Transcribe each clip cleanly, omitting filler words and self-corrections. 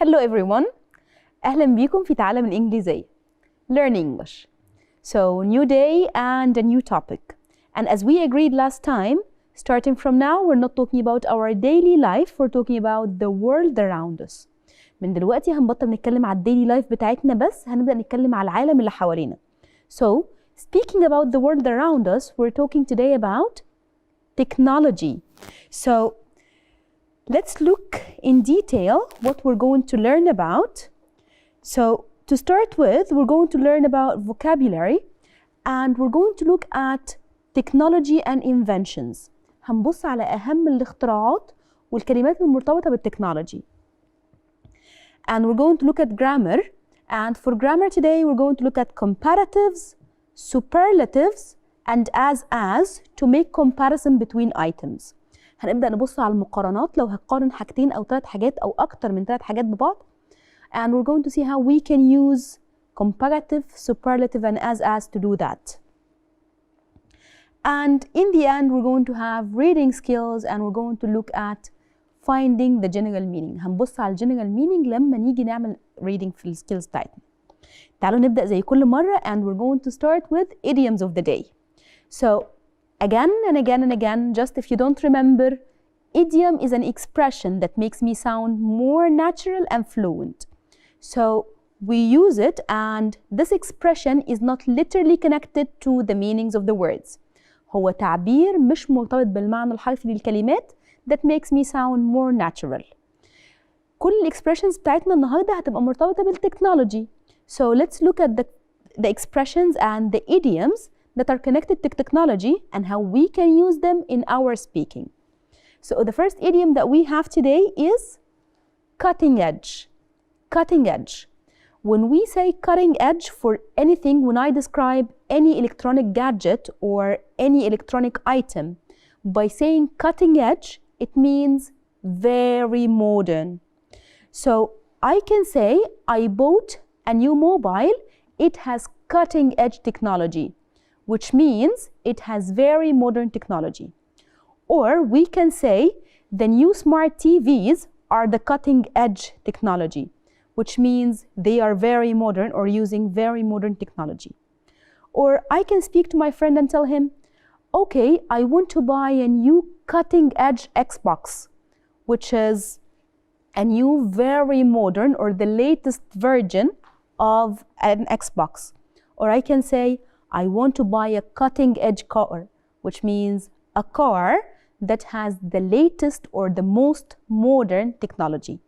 Hello everyone. أهلا بيكم في تعلم الإنجليزية. Learn English. So new day and a new topic. And as we agreed last time, starting from now, we're not talking about our daily life, we're talking about the world around us. من دلوقتي هنبطل نتكلم على الديلي لايف بتاعتنا بس هنبدأ نتكلم على العالم اللي حوالينا. So speaking about the world around us, we're talking today about technology. So let's look in detail what we're going to learn about. So to start with, we're going to learn about vocabulary and we're going to look at technology and inventions. هنبص على أهم الاختراعات والكلمات المرتبطة بالتكنولوجي. And we're going to look at grammar. And for grammar today, we're going to look at comparatives, superlatives, and as to make comparison between items. هنبدأ نبص على المقارنات لو هتقارن حاجتين أو 3 حاجات أو أكتر من 3 حاجات ببعض. And we're going to see how we can use comparative, superlative, and as to do that. And in the end, we're going to have reading skills and we're going to look at finding the general meaning. هنبص على general meaning لما نيجي نعمل reading في الskills بتاعتنا. تعالوا نبدأ زي كل مرة and we're going to start with idioms of the day. So again and again and again, just if you don't remember, idiom is an expression that makes me sound more natural and fluent. So we use it and this expression is not literally connected to the meanings of the words. هو تعبير مش مرتبط بالمعنى الحرفي للكلمات that makes me sound more natural. كل expressions بتاعتنا النهاردة هتبقى مرتبطة بالتكنولوجي. So let's look at the expressions and the idioms that are connected to technology and how we can use them in our speaking. So the first idiom that we have today is cutting edge. Cutting edge. When we say cutting edge for anything, when I describe any electronic gadget or any electronic item, by saying cutting edge, it means very modern. So I can say I bought a new mobile, it has cutting edge technology, which means it has very modern technology. Or we can say the new smart TVs are the cutting edge technology, which means they are very modern or using very modern technology. Or I can speak to my friend and tell him, okay, I want to buy a new cutting edge Xbox, which is a new very modern or the latest version of an Xbox. Or I can say, I want to buy a cutting edge car, which means a car that has the latest or the most modern technology.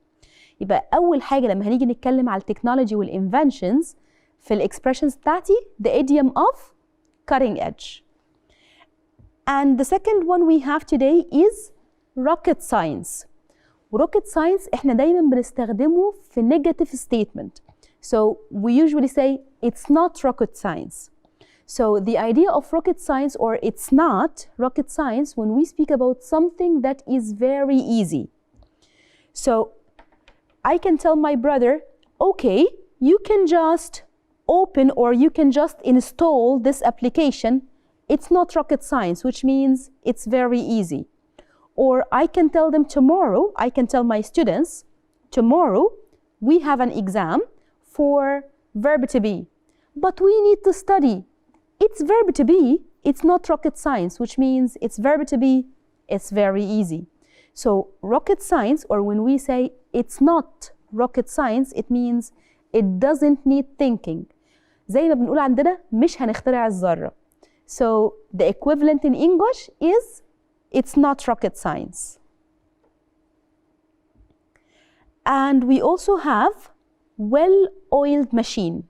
يبقى أول حاجة لما هنيجي نتكلم على التكنولوجي والinventions في الexpressions بتاعتي the idiom of cutting edge. And the second one we have today is rocket science. rocket science احنا دايما بنستخدمه في negative statement. So we usually say it's not rocket science. So the idea of rocket science or it's not rocket science when we speak about something that is very easy. So I can tell my brother, okay, you can just open or you can just install this application. It's not rocket science, which means it's very easy. Or I can tell them tomorrow, I can tell my students, tomorrow we have an exam for verb to be, but we need to study. It's verb to be, it's not rocket science, which means it's verb to be, it's very easy. So rocket science, or when we say it's not rocket science, it means it doesn't need thinking. زي ما بنقول عندنا مش هنخترع الذرة. So the equivalent in English is it's not rocket science. And we also have well-oiled machine.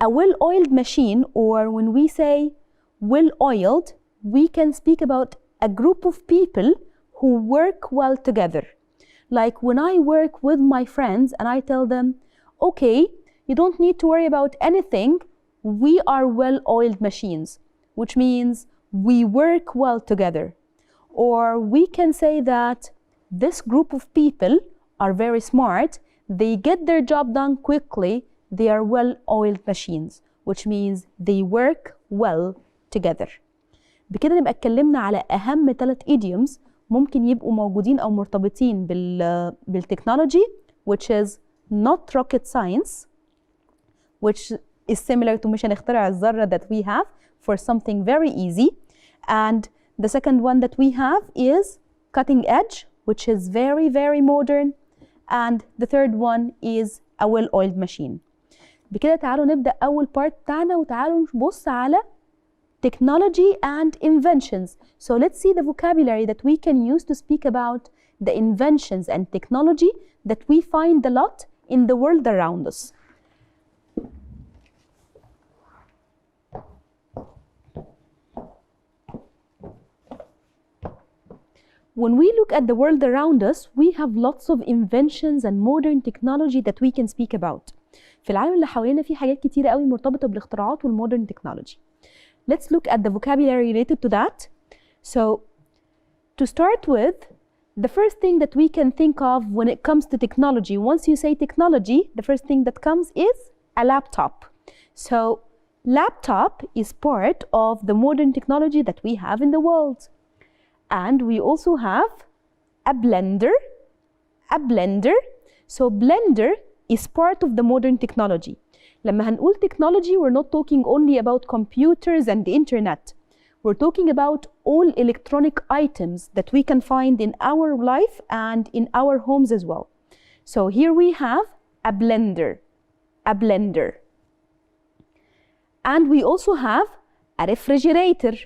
A well-oiled machine, or when we say well-oiled, we can speak about a group of people who work well together. Like when I work with my friends and I tell them, okay, you don't need to worry about anything, we are well-oiled machines, which means we work well together. Or we can say that this group of people are very smart, they get their job done quickly, they are well-oiled machines, which means they work well together. بكده نبقى اتكلمنا على أهم 3 idioms ممكن يبقوا موجودين أو مرتبطين بالتكنولوجي, which is not rocket science, which is similar to مش هنخترع الذرة that we have for something very easy. And the second one that we have is cutting edge, which is very, very modern. And the third one is a well-oiled machine. بكده تعالوا نبدأ أول part بتاعنا وتعالوا نبص على technology and inventions. So let's see the vocabulary that we can use to speak about the inventions and technology that we find a lot in the world around us. When we look at the world around us, we have lots of inventions and modern technology that we can speak about. في العالم اللي حوالينا في حاجات كتيرة قوي مرتبطة بالاختراعات والمودرن technology. Let's look at the vocabulary related to that. So, to start with, the first thing that we can think of when it comes to technology, once you say technology, the first thing that comes is a laptop. So, laptop is part of the modern technology that we have in the world. And we also have a blender. So, blender is part of the modern technology. لما هنقول technology, we're not talking only about computers and the internet. We're talking about all electronic items that we can find in our life and in our homes as well. So here we have a blender. And we also have a refrigerator.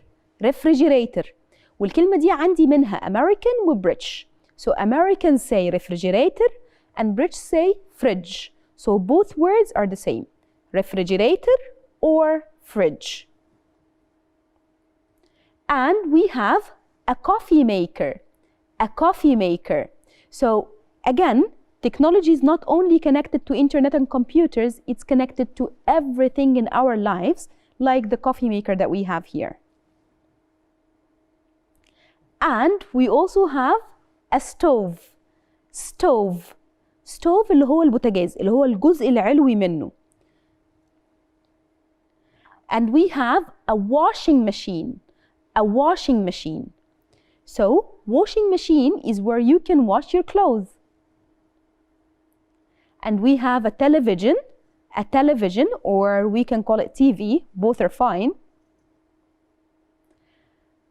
والكلمة دي عندي منها American و British. So Americans say refrigerator and British say fridge. So both words are the same. Refrigerator or fridge. And we have a coffee maker. So again, technology is not only connected to internet and computers, it's connected to everything in our lives, like the coffee maker that we have here. And we also have a stove اللي هو البوتاجاز اللي هو الجزء العلوي منه. And we have a washing machine. So, washing machine is where you can wash your clothes. And we have a television, or we can call it TV, both are fine.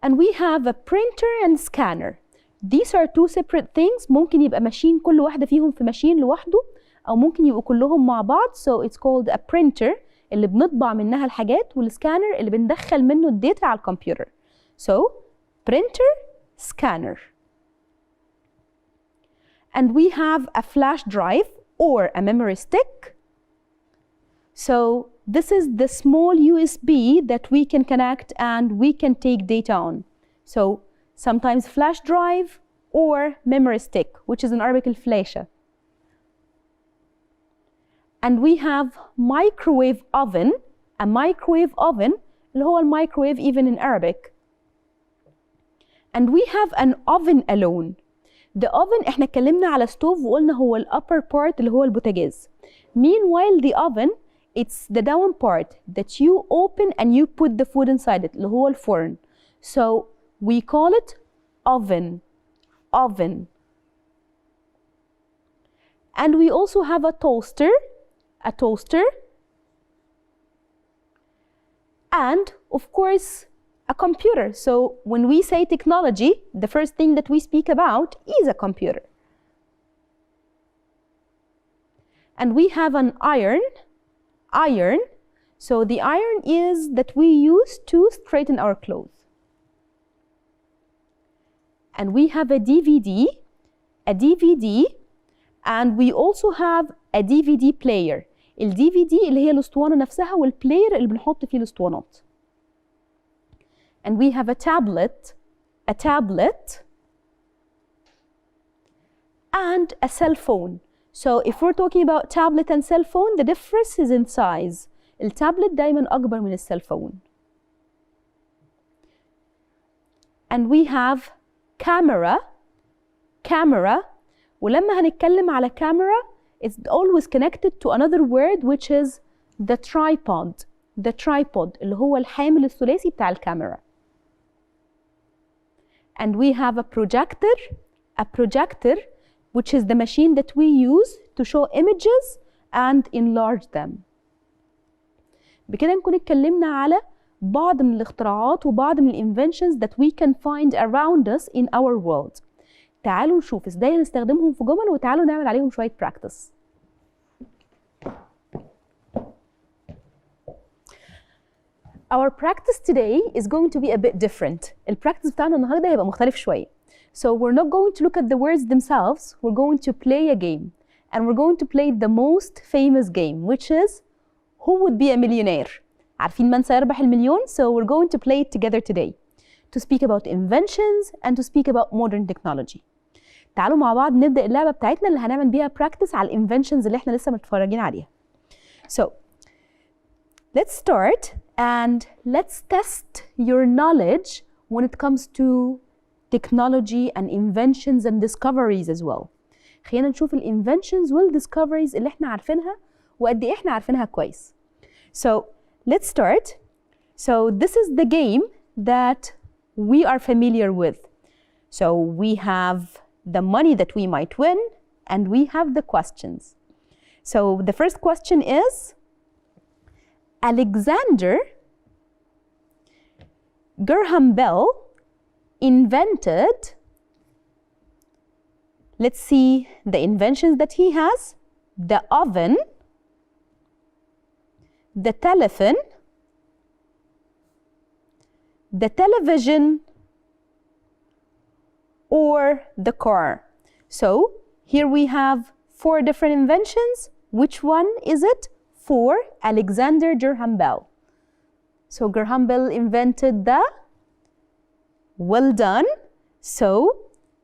And we have a printer and scanner. These are two separate things. ممكن يبقى ماشين كل واحدة فيهم في ماشين لوحده أو ممكن يبقوا كلهم مع بعض. So it's called a printer اللي بنطبع منها الحاجات والسكانر اللي بندخل منه الداتا على الكمبيوتر. So printer, scanner. And we have a flash drive or a memory stick. So this is the small USB that we can connect and we can take data on. So sometimes flash drive or memory stick, which is in Arabic الفلاشة. And we have microwave oven, a microwave oven اللي هو الميكروويف even in Arabic. And we have an oven alone. The oven احنا اتكلمنا على stove وقلنا هو ال upper part اللي هو البوتاجاز. Meanwhile the oven, it's the down part that you open and you put the food inside it اللي هو الفرن. So we call it oven. And we also have a toaster. And of course a computer. So when we say technology, the first thing that we speak about is a computer. And we have an iron. So the iron is that we use to straighten our clothes. And we have a DVD, and we also have a DVD player. ال DVD اللي هي الاسطوانة نفسها والبلاير اللي بنحط فيه الاسطوانات. And we have a tablet, and a cell phone. So if we're talking about tablet and cell phone, the difference is in size. التابلت دايما أكبر من السيل phone. And we have camera. ولما هنتكلم على camera, it's always connected to another word which is the tripod. اللي هو الحامل الثلاثي بتاع الكاميرا. And we have a projector. which is the machine that we use to show images and enlarge them. بكده نكون اتكلمنا على بعض من الاختراعات وبعض من inventions that we can find around us in our world. تعالوا نشوف ازاي هنستخدمهم في جمل وتعالوا نعمل عليهم شوية practice. Our practice today is going to be a bit different. البراكتس بتاعنا النهارده هيبقى مختلف شوية. So we're not going to look at the words themselves. We're going to play a game. And we're going to play the most famous game, which is Who would be a millionaire? عارفين من سيربح المليون? So we're going to play it together today. To speak about inventions and to speak about modern technology. تعالوا مع بعض نبدأ اللعبة بتاعتنا اللي هنعمل بيها practice على inventions اللي احنا لسه متفرجين عليها. So let's start and let's test your knowledge when it comes to technology and inventions and discoveries as well. خلينا نشوف الانفنشنز والديسكفريز اللي احنا عارفينها وقد ايه احنا عارفينها كويس. So let's start. So this is the game that we are familiar with. So we have the money that we might win and we have the questions. So the first question is, Alexander Graham Bell invented, let's see the inventions that he has: the oven, the telephone, the television, or the car. So here we have 4 different inventions. Which one is it for Alexander Graham Bell? So Graham Bell invented the, well done. So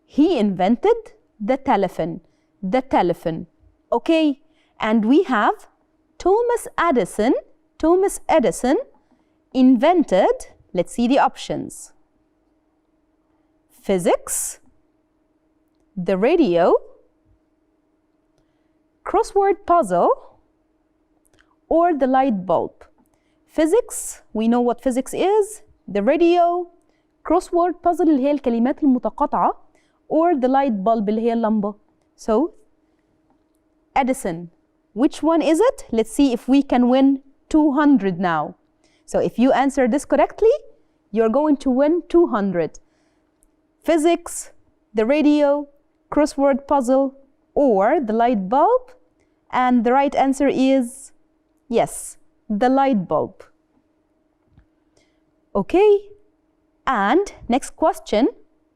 he invented the telephone. The telephone. Okay. And we have Thomas Edison invented, let's see the options: physics, the radio, crossword puzzle, or the light bulb. Physics, we know what physics is. The radio, crossword puzzle اللي هي الكلمات المتقاطعة, or the light bulb اللي هي اللمبة. So Edison, which one is it? Let's see if we can win 200 now. So if you answer this correctly, you're going to win 200. Physics, the radio, crossword puzzle, or the light bulb. And the right answer is, yes, the light bulb. Okay. And next question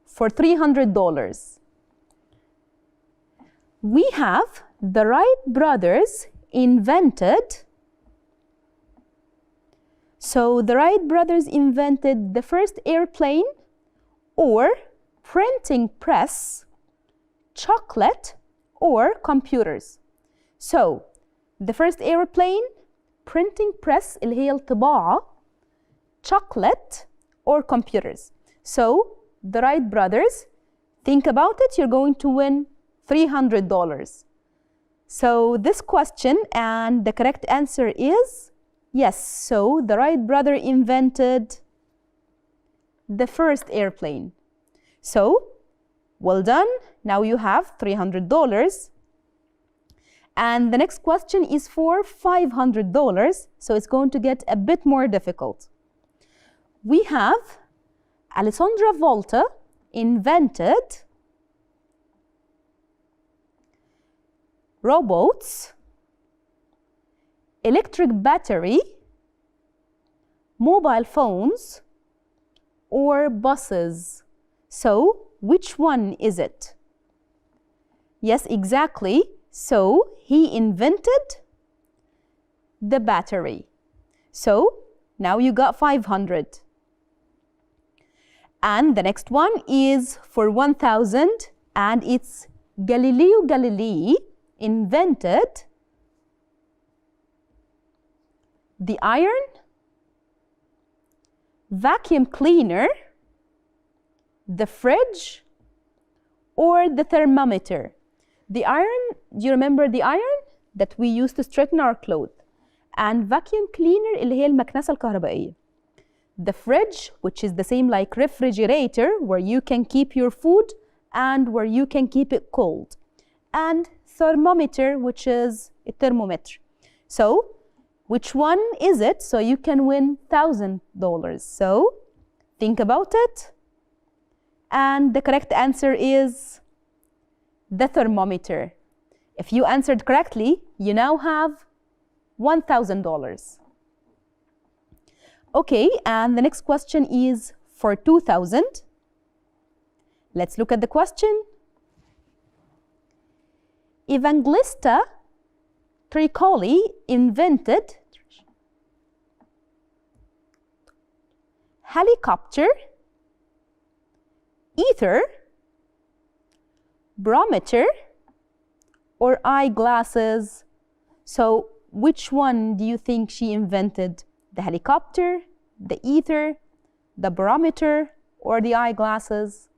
for $300. We have the Wright brothers invented. So the Wright brothers invented the first airplane, or printing press, chocolate, or computers. So the first airplane, printing press اللي هي الطباعة, chocolate, or computers. So the Wright brothers, think about it, you're going to win $300. So this question, and the correct answer is yes. So the Wright brother invented the first airplane. So well done. Now you have $300. And the next question is for $500. So it's going to get a bit more difficult. We have Alessandra Volta invented robots, electric battery, mobile phones, or buses. So which one is it? Yes, exactly. So he invented the battery. So now you got 500. And the next one is for 1,000, and it's Galileo Galilei invented the iron, vacuum cleaner, the fridge, or the thermometer. The iron, do you remember the iron that we used to straighten our clothes? And vacuum cleaner اللي هي المكنسة الكهربائية. The fridge, which is the same like refrigerator, where you can keep your food and where you can keep it cold. and thermometer, which is a thermometer. So which one is it? So you can win $1,000. So think about it. And the correct answer is the thermometer. If you answered correctly, you now have $1,000. Okay, and the next question is for 2,000. Let's look at the question. Evangelista Tricoli invented helicopter, ether, barometer, or eyeglasses. So which one do you think she invented? The helicopter, the ether, the barometer, or the eyeglasses?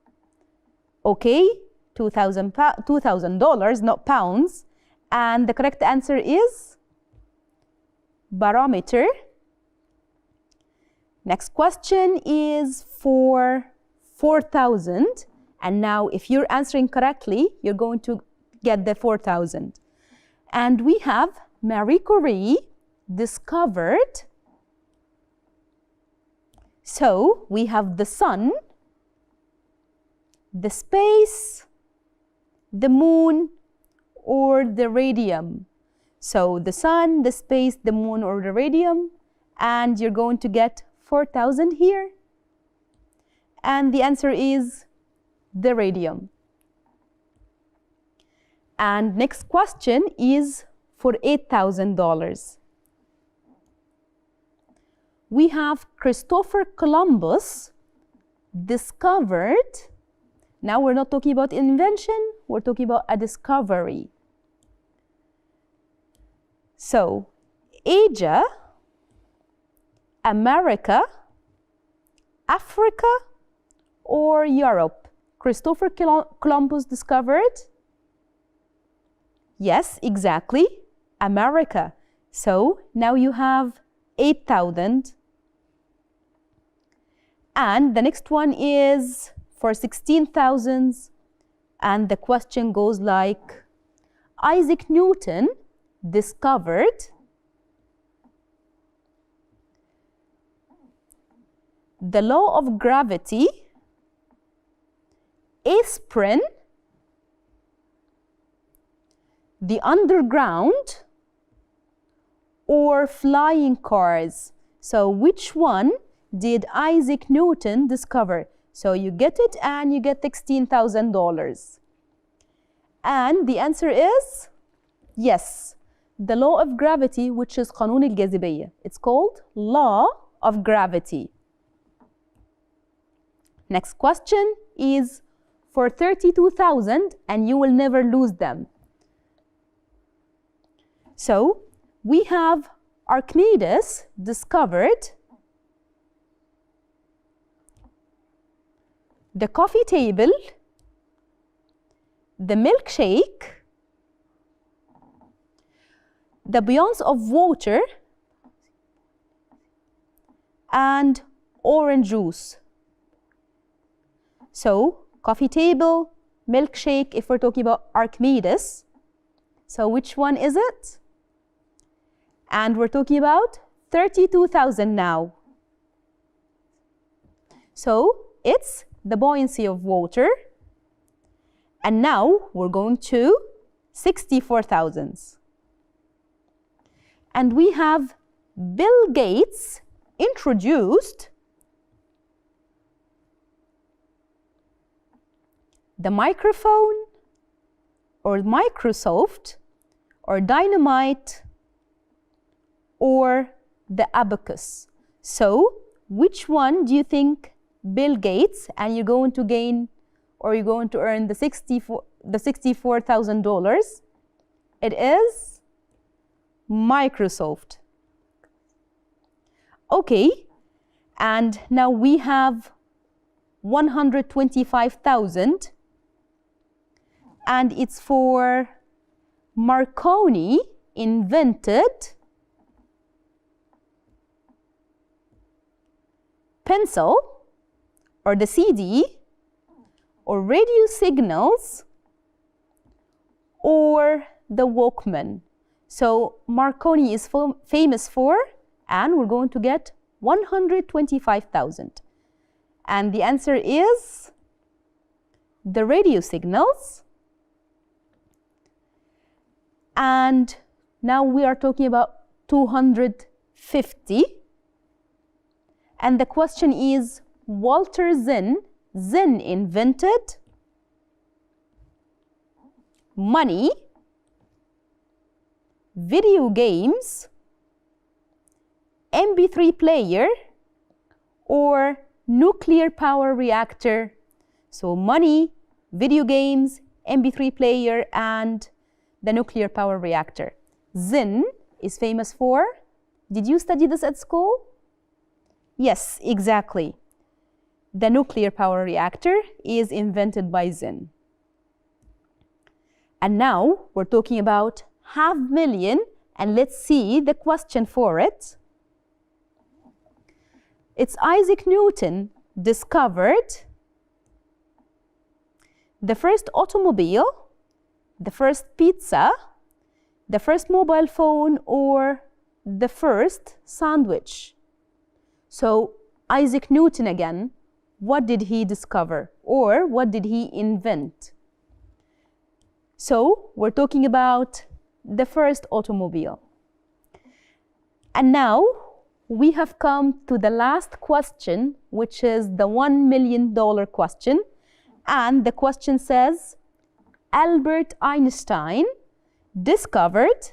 Okay, $2,000, not pounds. And the correct answer is barometer. Next question is for 4,000. And now if you're answering correctly, you're going to get the 4,000. And we have Marie Curie discovered. So we have the sun, the space, the moon, or the radium. So the sun, the space, the moon, or the radium. And you're going to get 4,000 here. And the answer is the radium. And next question is for $8,000. We have Christopher Columbus discovered. Now we're not talking about invention, we're talking about a discovery. So, Asia, America, Africa, or Europe? Christopher Columbus discovered? Yes, exactly, America. So, now you have 8,000. And the next one is for 16,000. And the question goes like, Isaac Newton discovered the law of gravity, aspirin, the underground, or flying cars. So which one did Isaac Newton discover? So you get it and you get $16,000. And the answer is yes, the law of gravity, which is قانون الجاذبية. It's called law of gravity. Next question is for 32,000 and you will never lose them. So we have Archimedes discovered the coffee table, the milkshake, the beyonce of water, and orange juice. So, coffee table, milkshake, if we're talking about Archimedes. So, which one is it? And we're talking about 32,000 now. So, it's the buoyancy of water. And now we're going to 64,000. And we have Bill Gates introduced the microphone, or Microsoft, or dynamite, or the abacus. So which one do you think Bill Gates, and you're going to gain, or you're going to earn the $64,000? It is Microsoft. Okay, and now we have 125,000, and it's for Marconi invented pencil, or the CD, or radio signals, or the Walkman? So Marconi is famous for, and we're going to get 125,000. And the answer is the radio signals. And now we are talking about 250. And the question is, Walter Zinn invented money, video games, MP3 player, or nuclear power reactor. So money, video games, MP3 player, and the nuclear power reactor. Zinn is famous for, did you study this at school? Yes, exactly. The nuclear power reactor is invented by Zinn. And now we're talking about 500,000, and let's see the question for it. It's Isaac Newton discovered the first automobile, the first pizza, the first mobile phone, or the first sandwich. So Isaac Newton again, what did he discover or what did he invent? So we're talking about the first automobile. And now we have come to the last question, which is the $1 million question. And the question says, Albert Einstein discovered.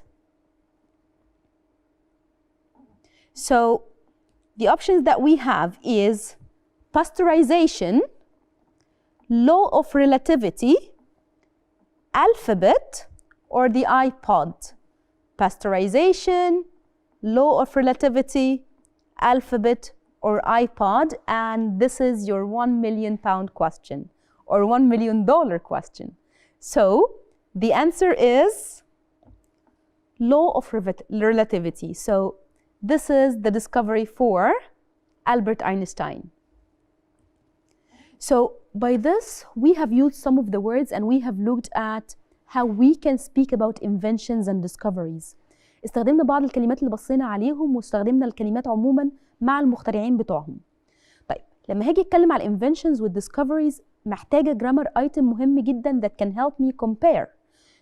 So the options that we have is pasteurization, law of relativity, alphabet, or the iPod. Pasteurization, law of relativity, alphabet, or iPod. And this is your £1 million question, or $1 million question. So the answer is law of relativity. So this is the discovery for Albert Einstein. So by this, we have used some of the words and we have looked at how we can speak about inventions and discoveries. استخدمنا بعض الكلمات اللي بصينا عليهم واستخدمنا الكلمات عموما مع المخترعين بتوعهم. طيب لما هاجي اتكلم على inventions والdiscoveries محتاجة grammar item مهم جدا that can help me compare.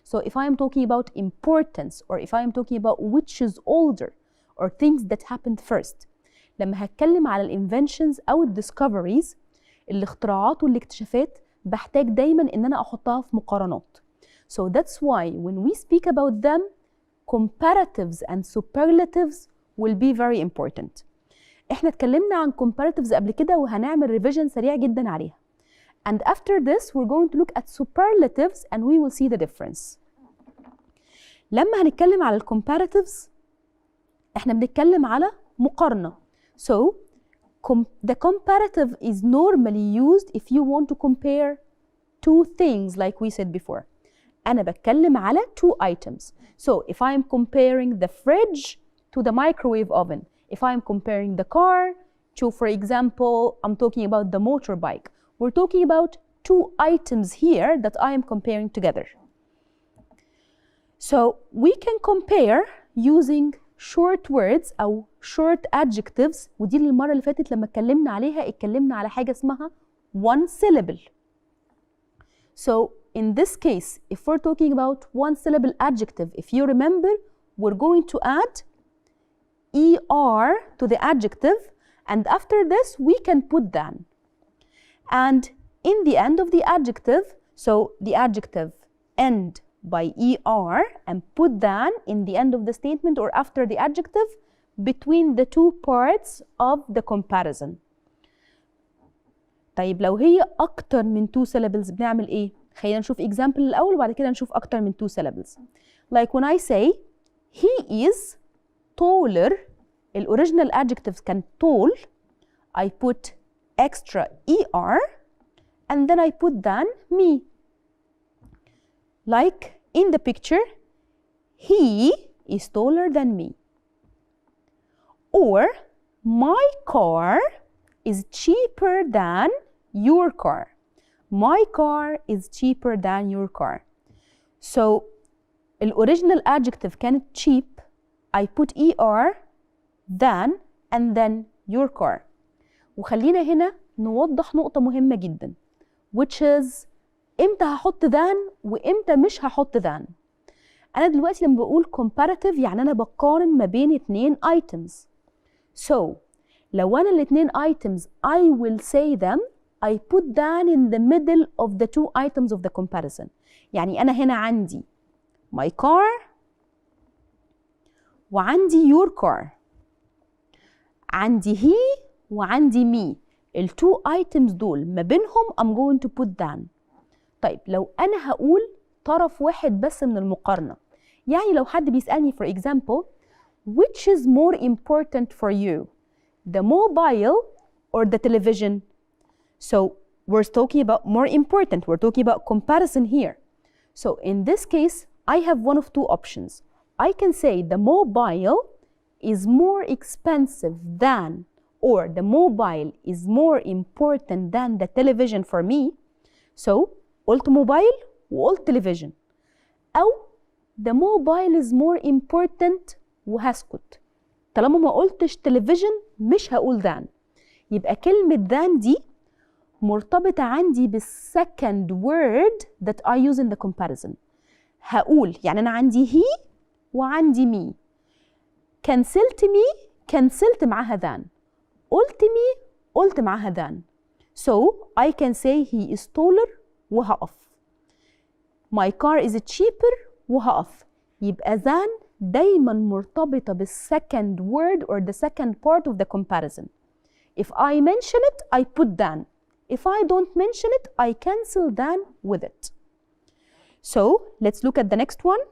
So if I am talking about importance, or if I am talking about which is older, or things that happened first. لما هتكلم على الinventions أو الdiscoveries، الاختراعات والاكتشافات، بحتاج دايما إن أنا أحطها في مقارنات. So that's why when we speak about them, comparatives and superlatives will be very important. إحنا اتكلمنا عن comparatives قبل كده وهنعمل revision سريع جدا عليها. And after this, we're going to look at superlatives and we will see the difference. لما هنتكلم على comparatives، احنا بنتكلم على مقارنة. So the comparative is normally used if you want to compare two things like we said before. أنا بتكلم على two items. So if I'm comparing the fridge to the microwave oven, if I'm comparing the car to, for example, I'm talking about the motorbike, we're talking about two items here that I am comparing together. So we can compare using short words أو short adjectives، ودي المرة اللي فاتت لما اتكلمنا عليها اتكلمنا على حاجة اسمها one syllable. So in this case, if we're talking about one syllable adjective, if you remember, we're going to add ER to the adjective, and after this we can put than. And in the end of the adjective, so the adjective end by ER and put than in the end of the statement or after the adjective between the two parts of the comparison. طيب لو هي أكتر من two syllables بنعمل إيه؟ خلينا نشوف example الأول وبعد كده نشوف أكتر من two syllables. Like when I say he is taller, الoriginal adjectives كان tall, I put extra ER and then I put than me. Like in the picture, he is taller than me. Or my car is cheaper than your car. My car is cheaper than your car. So الأوريجينال adjective كانت cheap. I put ER than and then your car. وخلينا هنا نوضح نقطة مهمة جدا which is امتى هحط than وامتى مش هحط than. أنا دلوقتي لما بقول comparative يعني أنا بقارن ما بين 2 items. So لو أنا الاتنين items I will say them, I put than in the middle of the 2 items of the comparison. يعني أنا هنا عندي my car وعندي your car. عندي he وعندي me. ال2 items دول ما بينهم I'm going to put than. طيب لو أنا هقول طرف واحد بس من المقارنة، يعني لو حد بيسألني for example which is more important for you, the mobile or the television? So we're talking about more important, we're talking about comparison here. So in this case I have one of 2 options. I can say the mobile is more expensive than, or the mobile is more important than the television for me. So قلت mobile وقلت television. أو the mobile is more important وهسكت. طالما ما قلتش television مش هقول than. يبقى كلمة than دي مرتبطة عندي بالsecond word that I use in the comparison. هقول يعني أنا عندي he وعندي me. كنسلت me كنسلت معاها than. قلت me قلت معاها than. So I can say he is taller وهقف. My car is cheaper وهقف. يبقى than دايما مرتبطة بالsecond word or the second part of the comparison. If I mention it, I put than. If I don't mention it, I cancel than with it. So let's look at the next one.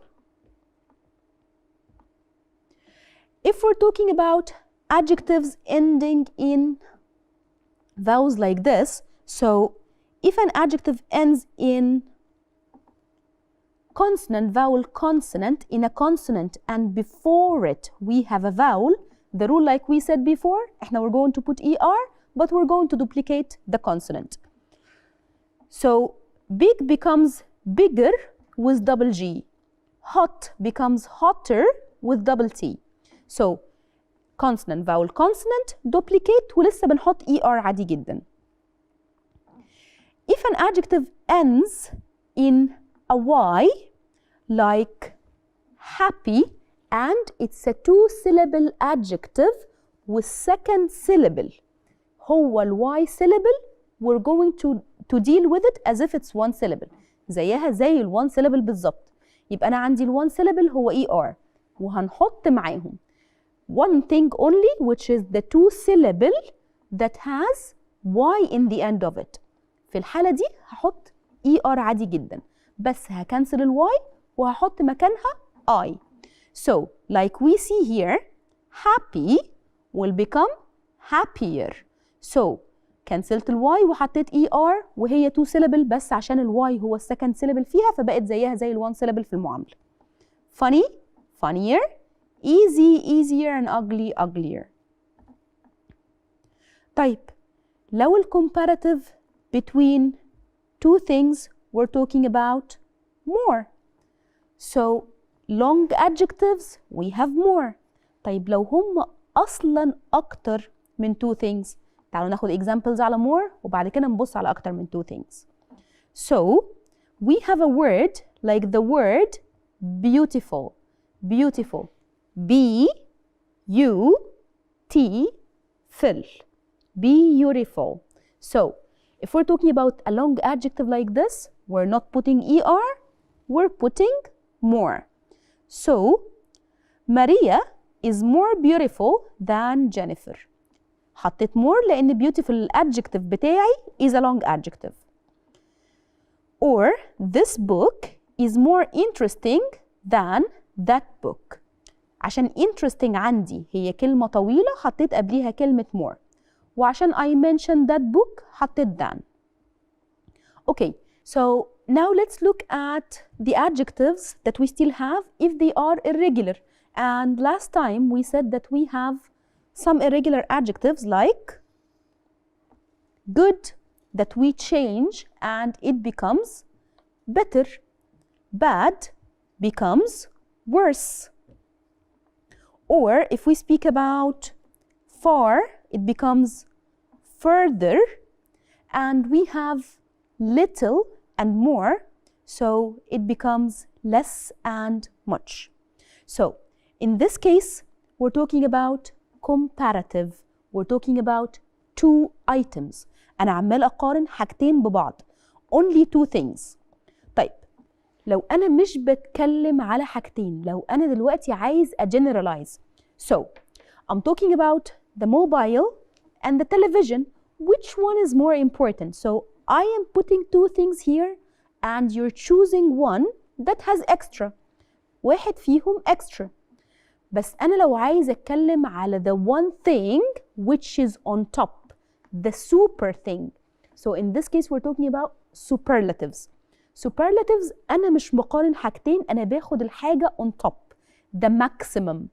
If we're talking about adjectives ending in vowels like this, so if an adjective ends in consonant, vowel, consonant, in a consonant and before it we have a vowel, the rule like we said before, we're going to put ER, but we're going to duplicate the consonant. So big becomes bigger with double G. Hot becomes hotter with double T. So consonant, vowel, consonant, duplicate ولسه بنحط ER عادي جدا. If an adjective ends in a Y, like happy, and it's a 2-syllable adjective with second syllable, هو ال Y syllable, we're going to deal with it as if it's 1 syllable. زيها زي ال 1 syllable بالظبط. يبقى أنا عندي ال 1 syllable هو ER وهنحط معاهم one thing only, which is the 2 syllable that has Y in the end of it. في الحالة دي هحط ER عادي جدا، بس هكنسل ال Y وهحط مكانها I. So like we see here, happy will become happier. So كنسلت ال Y وحطيت ER وهي 2 syllable بس عشان ال Y هو السكند syllable فيها فبقت زيها زي ال 1 syllable في المعاملة. Funny, funnier, easy, easier, and ugly, uglier. طيب لو ال comparative between 2 things we're talking about more. So long adjectives we have more. طيب لو هم أصلا أكتر من 2 things، تعالوا ناخد examples على more وبعد كده نبص على أكتر من 2 things. So we have a word like the word beautiful. Beautiful. B U T full. Beautiful. So if we're talking about a long adjective like this, we're not putting ER, we're putting more. So Maria is more beautiful than Jennifer. حطيت more لأن beautiful adjective بتاعي is a long adjective. Or this book is more interesting than that book. عشان interesting عندي هي كلمة طويلة حطيت قبليها كلمة more. وعشان I mentioned that book حطيت than. Okay, so now let's look at the adjectives that we still have if they are irregular. And last time we said that we have some irregular adjectives like good, that we change and it becomes better. Bad, becomes worse. Or if we speak about far, it becomes further. And we have little and more, so it becomes less and much. So in this case, we're talking about comparative. We're talking about two items. أنا عمال أقارن حاجتين ببعض. Only two things. طيب لو أنا مش بتكلم على حاجتين، لو أنا دلوقتي عايز generalize. So I'm talking about the mobile and the television. Which one is more important? So I am putting two things here and you're choosing one that has extra. واحد فيهم extra. بس أنا لو عايز أتكلم على the one thing which is on top, the super thing. So in this case we're talking about superlatives. Superlatives أنا مش بقارن حاجتين، أنا باخد الحاجة on top, the maximum.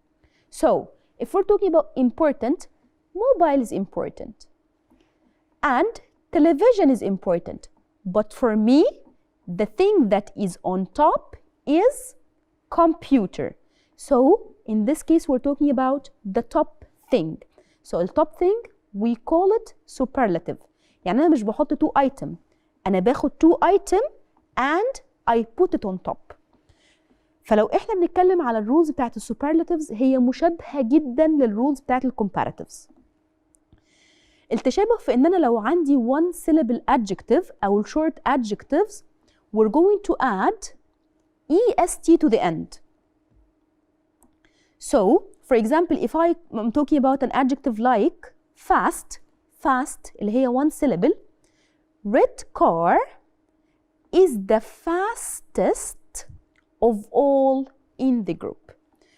So if we're talking about important, mobile is important. And television is important. But for me, the thing that is on top is computer. So in this case, we're talking about the top thing. So the top thing, we call it superlative. يعني أنا مش بحط two item. أنا باخد two item and I put it on top. فلو إحنا بنتكلم على الرولز بتاعت السوبرلاتيفز هي مشابهة جدا للرولز بتاعت الكومباراتيفز. التشابه في ان انا لو عندي one syllable adjective او short adjectives we're going to add est to the end. So for example if I'm talking about an adjective like fast, fast اللي هي one syllable, red car is the fastest of all in the group.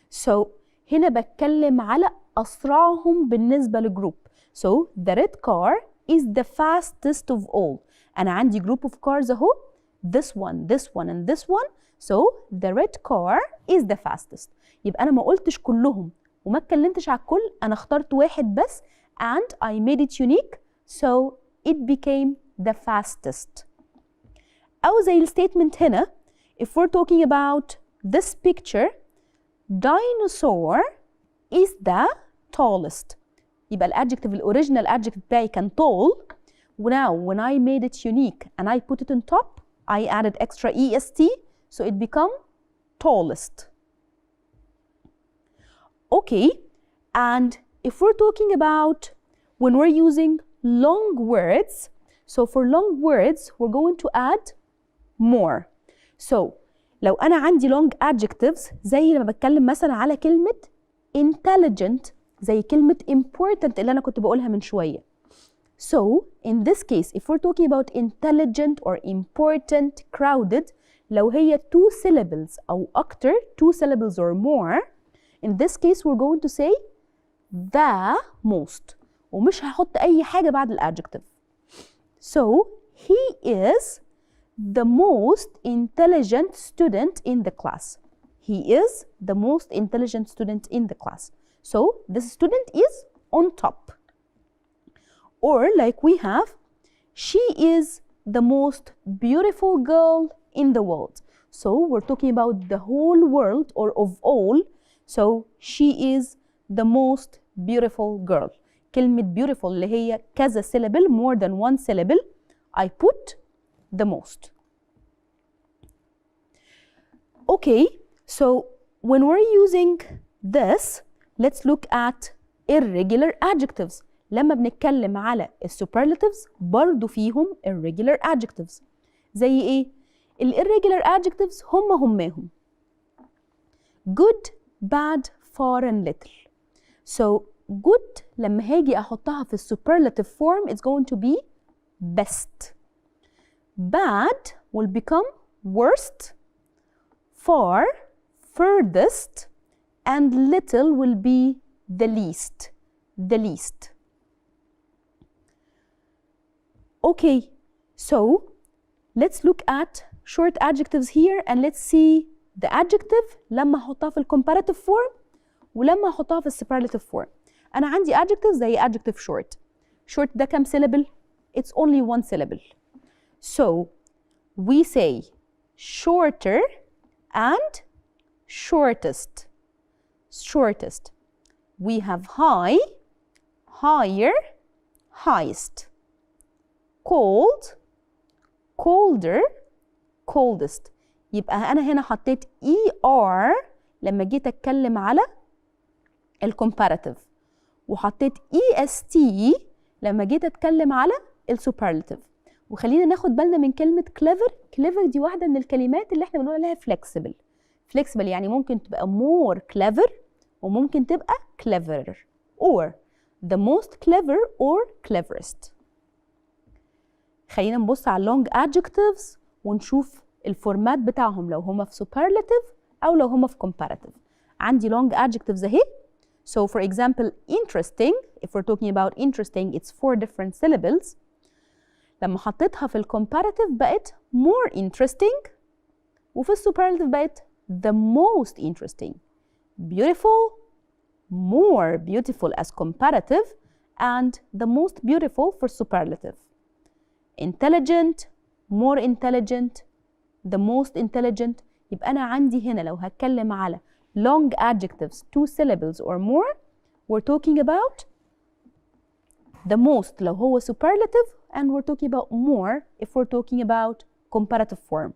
So هنا بتكلم على أسرعهم بالنسبة للجروب. So the red car is the fastest of all. أنا عندي group of cars أهو. This one, this one, and this one. So the red car is the fastest. يبقى أنا ما قلتش كلهم وما اتكلمتش على الكل، أنا اخترت واحد بس and I made it unique. So it became the fastest. أو زي الستيتمنت هنا if we're talking about this picture, dinosaur is the tallest. يبقى الادجكتيف الاوريجينال adjective بتاعي كان tall. Now when I made it unique and I put it on top, I added extra est, so it become tallest. Okay, and if we're talking about when we're using long words, so for long words we're going to add more. So لو أنا عندي long adjectives زي لما بتكلم مثلا على كلمة intelligent زي كلمة important اللي أنا كنت بقولها من شوية. So in this case if we're talking about intelligent or important, crowded لو هي two syllables أو أكتر, two syllables or more, in this case we're going to say the most ومش هحط أي حاجة بعد الadjective. So he is the most intelligent student in the class. He is the most intelligent student in the class. So this student is on top. Or like we have, she is the most beautiful girl in the world. So we're talking about the whole world or of all. So she is the most beautiful girl. كلمة beautiful اللي هي كذا syllable, more than one syllable, I put the most. Okay, so when we're using this, let's look at irregular adjectives. لما بنتكلم على السوبرلاتيفز برضو فيهم irregular adjectives. زي ايه؟ irregular adjectives هماهم good, bad, far and little. So good لما هاجي احطها في superlative form it's going to be best. Bad will become worst. Far, furthest, and little will be the least. The least. Okay, so let's look at short adjectives here and let's see the adjective لما احطها في comparative form ولما احطها في superlative form. أنا عندي adjective زي adjective short. Short ده كم syllable? It's only one syllable. So we say shorter and shortest, shortest. We have high, higher, highest. Cold, colder, coldest. يبقى أنا هنا حطيت ER لما جيت أتكلم على الكومباراتيف، وحطيت EST لما جيت أتكلم على السوبرلاتيف. وخلينا ناخد بالنا من كلمة clever. clever دي واحدة من الكلمات اللي احنا بنقول عليها flexible. flexible يعني ممكن تبقى more clever وممكن تبقى cleverer or the most clever or cleverest. خلينا نبص على long adjectives ونشوف الفورمات بتاعهم لو هما في superlative أو لو هما في comparative. عندي long adjectives أهي. So for example, interesting, if we're talking about interesting, it's 4 different syllables. لما حطيتها في الcomparative بقت more interesting، وفي superlative بقت the most interesting. Beautiful, more beautiful as comparative, and the most beautiful for superlative. Intelligent, more intelligent, the most intelligent. يبقى أنا عندي هنا لو هتكلم على long adjectives 2 syllables or more, we're talking about the most لو هو superlative, and we're talking about more if we're talking about comparative form.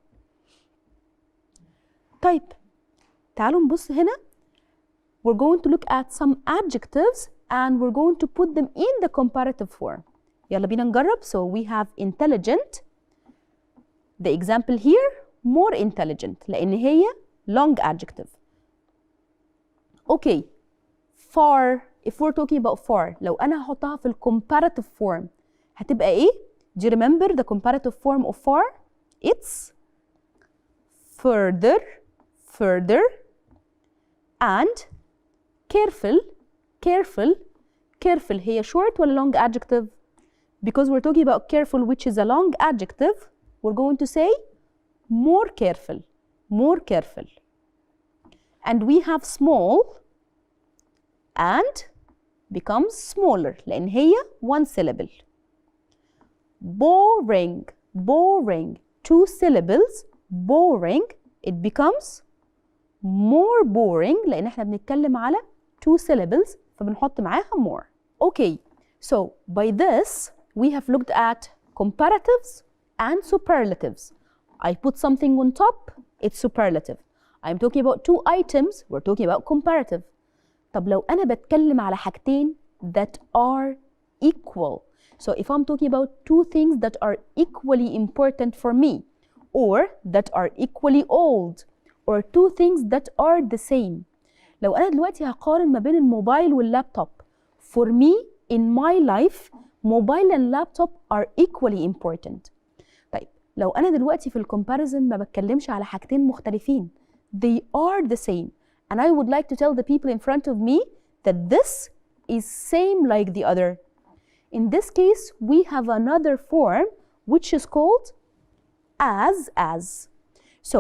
طيب تعالوا نبص هنا. We're going to look at some adjectives and we're going to put them in the comparative form. يلا بينا نجرب. So we have intelligent. The example here, more intelligent لأن هي long adjective. Okay, far. If we're talking about far, لو أنا هحطها في comparative form هتبقى إيه؟ Do you remember the comparative form of far? It's further, further, and careful, careful. Careful هي short ولا long adjective? Because we're talking about careful, which is a long adjective, we're going to say more careful, more careful. And we have small and becomes smaller لأن هي 1 syllable. Boring, boring, 2 syllables, boring, it becomes more boring لأن احنا بنتكلم على 2 syllables فبنحط معاها more. Okay, so by this we have looked at comparatives and superlatives. I put something on top, it's superlative. I'm talking about 2 items, we're talking about comparative. طب لو أنا بتكلم على حاجتين that are equal. So if I'm talking about 2 things that are equally important for me, or that are equally old, or 2 things that are the same. لو أنا دلوقتي هقارن ما بين الموبايل واللابتوب. For me, in my life, mobile and laptop are equally important. طيب لو أنا دلوقتي في الكومباريزن ما بتكلمش على حاجتين مختلفين. They are the same. And I would like to tell the people in front of me that this is same like the other. In this case, we have another form which is called as. So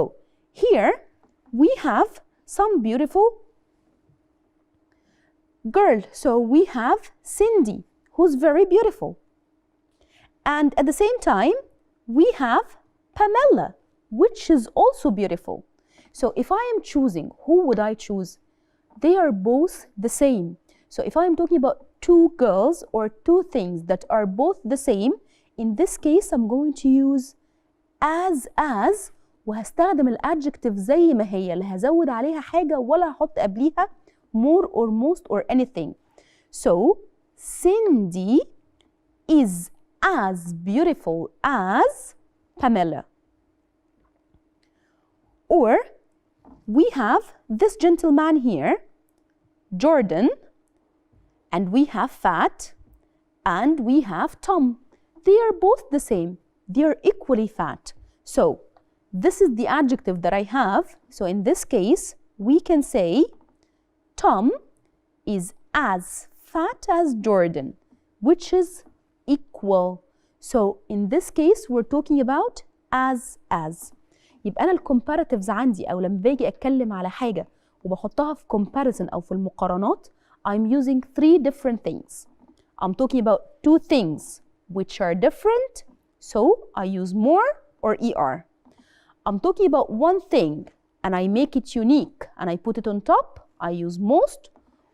here we have some beautiful girl. So we have Cindy, who's very beautiful. And at the same time, we have Pamela, which is also beautiful. So if I am choosing, who would I choose? They are both the same. So if I am talking about 2 girls or 2 things that are both the same, in this case I'm going to use as وهستخدم الادجكتيف زي ما هي، لا هزود عليها حاجة ولا هحط قبليها more or most or anything. So Cindy is as beautiful as Pamela. Or we have this gentleman here, Jordan, and we have Fat, and we have Tom. They are both the same. They are equally fat. So this is the adjective that I have. So in this case, we can say Tom is as fat as Jordan, which is equal. So in this case, we're talking about as. يبقى أنا الكومباراتيفز عندي أو لما باجي أتكلم على حاجة وبحطها في comparison أو في المقارنات I'm using 3 different things. I'm talking about 2 things which are different, so I use more or ER. I'm talking about 1 thing and I make it unique and I put it on top, I use most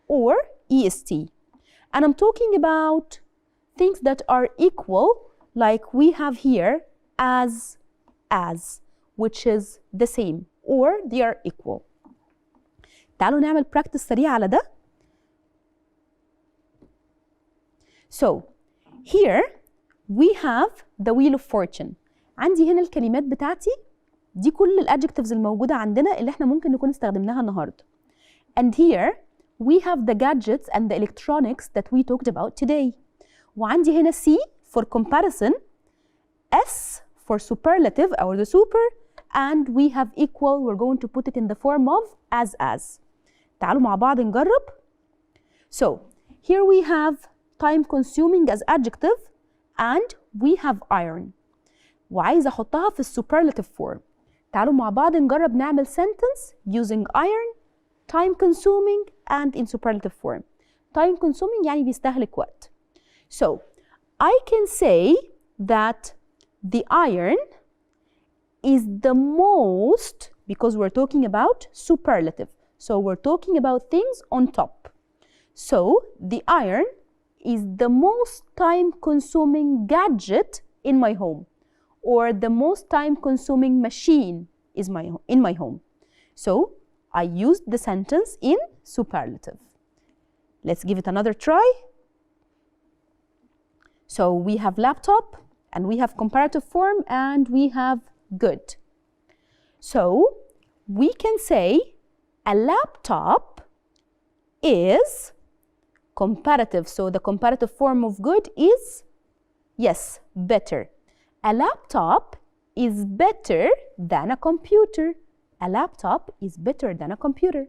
or est. And I'm talking about things that are equal, like we have here as, which is the same, or they are equal. تعالوا نعمل practice سريع على ده. So here we have the wheel of fortune. عندي هنا الكلمات بتاعتي دي كل الادجectives الموجودة عندنا اللي احنا ممكن نكون استخدمناها النهاردة. And here we have the gadgets and the electronics that we talked about today. وعندي هنا C for comparison, S for superlative or the super, and we have equal, we're going to put it in the form of as. تعالوا مع بعض نجرب. So here we have time consuming as adjective and we have iron. وعايزة أحطها في superlative form. تعالوا مع بعض نجرب نعمل sentence using iron, time consuming and in superlative form. Time consuming يعني بيستهلك وقت. So I can say that the iron is the most, because we're talking about superlative. So we're talking about things on top. So the iron is the most time-consuming gadget in my home, or the most time-consuming machine is in my home. So I used the sentence in superlative. Let's give it another try. So we have laptop, and we have comparative form, and we have good. So we can say a laptop is comparative. So the comparative form of good is, yes, better. A laptop is better than a computer. A laptop is better than a computer.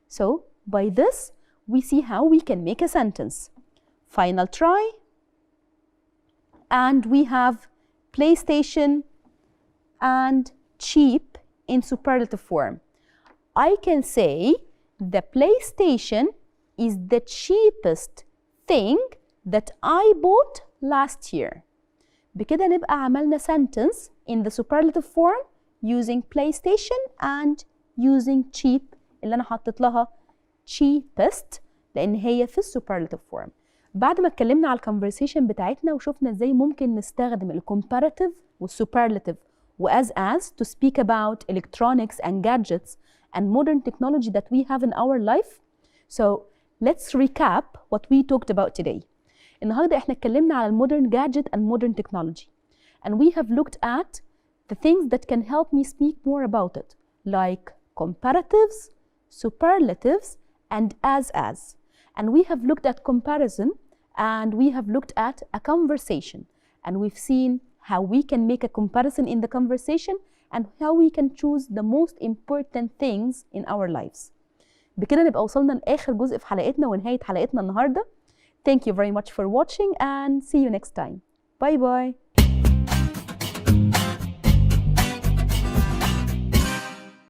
So by this, we see how we can make a sentence. Final try. And we have PlayStation and cheap in superlative form. I can say the PlayStation is the cheapest thing that I bought last year. بكده نبقى عملنا sentence in the superlative form using PlayStation and using cheap اللي أنا حطيت لها cheapest لأن هي في superlative form. بعد ما اتكلمنا على الconversation بتاعتنا وشوفنا ازاي ممكن نستخدم الcomparative والsuperlative as to speak about electronics and gadgets and modern technology that we have in our life. So let's recap what we talked about today. النهارده احنا اتكلمنا على modern gadget and modern technology, and we have looked at the things that can help me speak more about it, like comparatives, superlatives, and as. And we have looked at comparison, and we have looked at a conversation, and we've seen how we can make a comparison in the conversation and how we can choose the most important things in our lives. بكده نبقى وصلنا لآخر جزء في حلقتنا ونهاية حلقتنا النهارده. Thank you very much for watching and see you next time. Bye bye.